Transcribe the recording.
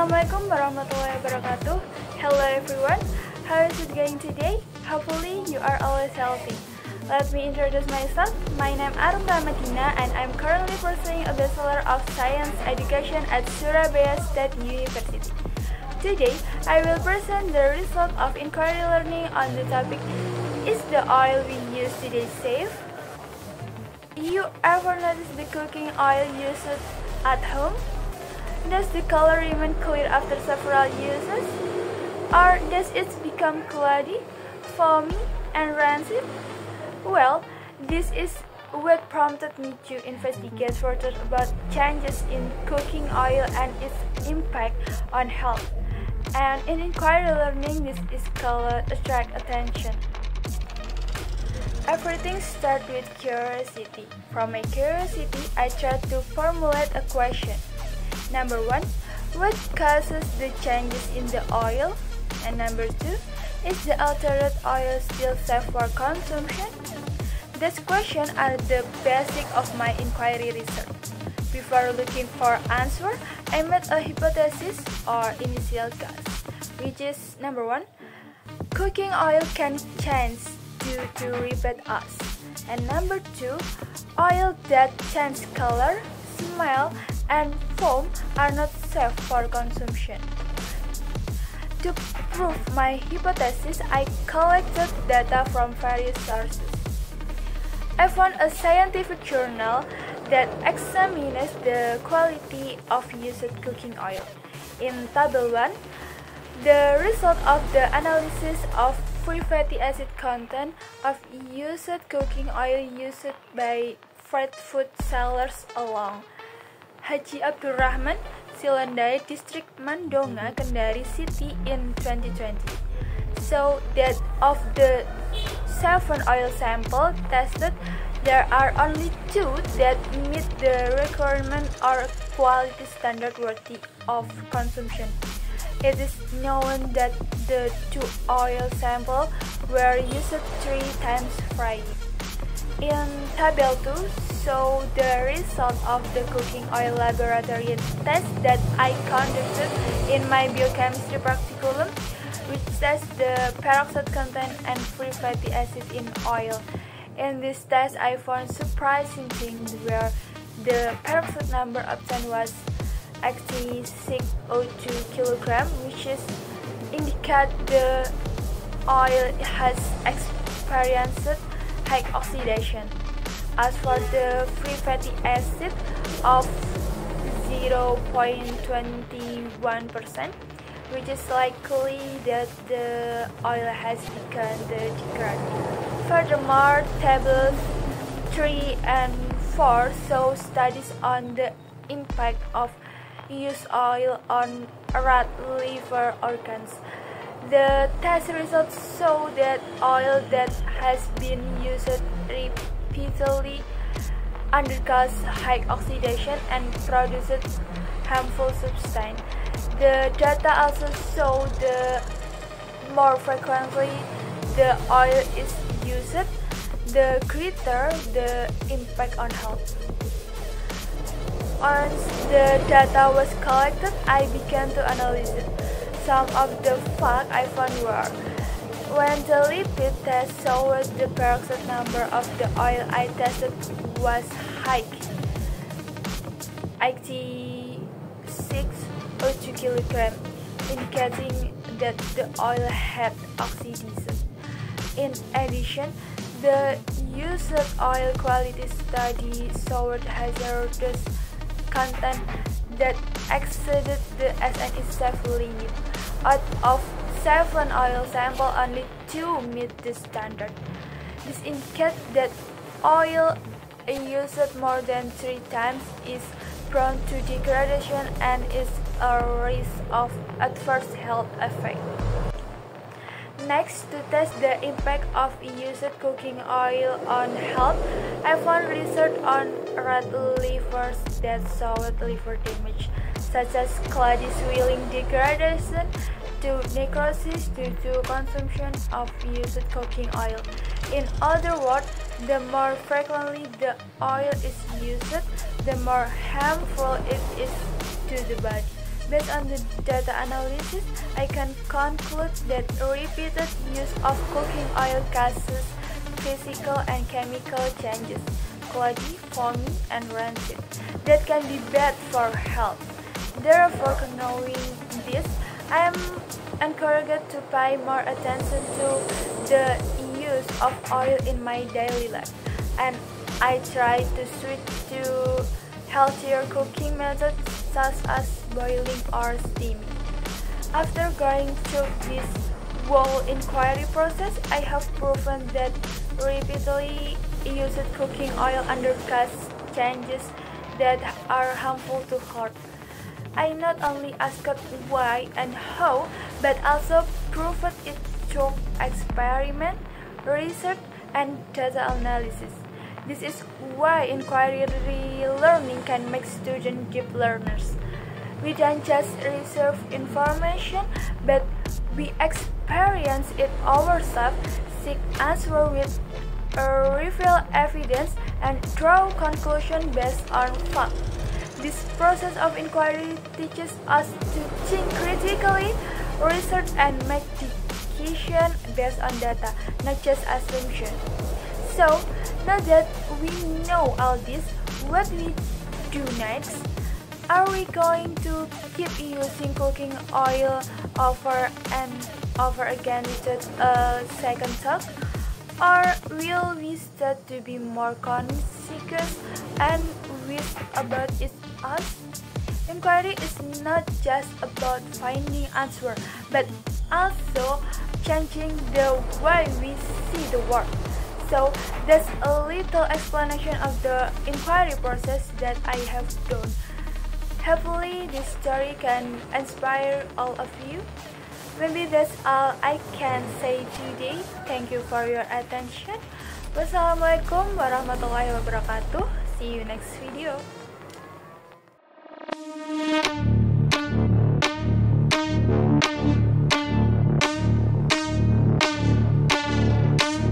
Assalamualaikum warahmatullahi wabarakatuh. Hello everyone, how is it going today? Hopefully you are always healthy. Let me introduce myself. My name is Arum Rahmatina and I'm currently pursuing a Bachelor of Science Education at Surabaya State University. Today, I will present the result of inquiry learning on the topic, is the oil we use today safe? You ever notice the cooking oil used at home? Does the color remain clear after several uses? Or does it become cloudy, foamy, and rancid? Well, this is what prompted me to investigate further about changes in cooking oil and its impact on health. And in inquiry learning, this is called attract attention. Everything starts with curiosity. From my curiosity, I tried to formulate a question. Number 1, what causes the changes in the oil? And number 2, is the altered oil still safe for consumption? These questions are the basic of my inquiry research. Before looking for answer, I made a hypothesis or initial guess, which is number 1, cooking oil can change due to repeat use. And number 2, oil that change color, smell, and foam are not safe for consumption. To prove my hypothesis, I collected data from various sources. I found a scientific journal that examines the quality of used cooking oil. In Table 1, the result of the analysis of free fatty acid content of used cooking oil used by fried food sellers along Haji Abdul Rahman, Silandai District, Mandonga, Kendari City in 2020. So that of the 7 oil samples tested, there are only 2 that meet the requirement or quality standard worthy of consumption. It is known that the 2 oil samples were used 3 times fried. In Table 2, so the result of the cooking oil laboratory test that I conducted in my biochemistry practicum, which tests the peroxide content and free fatty acid in oil. In this test, I found surprising things where the peroxide number obtained was 86.02 kg, which is indicate the oil has experienced high oxidation. As for the free fatty acid of 0.21%, which is likely that the oil has begun the degradation. Furthermore, tables 3 and 4 show studies on the impact of used oil on rat liver organs. The test results show that oil that has been used repeatedly undergoes high oxidation and produces harmful substance. The data also show the more frequently the oil is used, the greater the impact on health. Once the data was collected, I began to analyze it. Some of the facts I found were, when the lipid test showed the peroxide number of the oil I tested was high, 86.02 kg, indicating that the oil had oxidized. In addition, the used oil quality study showed hazardous content that exceeded the SNE safe limit. Out of 7 oil samples, only 2 meet the standard. This indicates that oil used more than 3 times is prone to degradation and is a risk of adverse health effects. Next, to test the impact of used cooking oil on health, I found research on rat livers that showed liver damage, such as cloudy swelling, degradation to necrosis due to consumption of used cooking oil. In other words, the more frequently the oil is used, the more harmful it is to the body. Based on the data analysis, I can conclude that repeated use of cooking oil causes physical and chemical changes, cloudy, foamy, and rancid, that can be bad for health. Therefore, knowing this, I am encouraged to pay more attention to the use of oil in my daily life, and I try to switch to healthier cooking methods such as boiling or steaming. After going through this whole inquiry process, I have proven that repeatedly used cooking oil undergoes changes that are harmful to health. I not only asked why and how, but also proved it through experiment, research, and data analysis. This is why inquiry learning can make students deep learners. We don't just reserve information, but we experience it ourselves, seek answers with reveal evidence, and draw conclusions based on fact. This process of inquiry teaches us to think critically, research, and make decisions based on data, not just assumptions. So, now that we know all this, what we do next? Are we going to keep using cooking oil over and over again without a second thought? Or will we start to be more conscious and wish about us? Inquiry is not just about finding answers, but also changing the way we see the world. So that's a little explanation of the inquiry process that I have done. Hopefully this story can inspire all of you. Maybe that's all I can say today. Thank you for your attention. Wassalamualaikum warahmatullahi wabarakatuh. See you next video.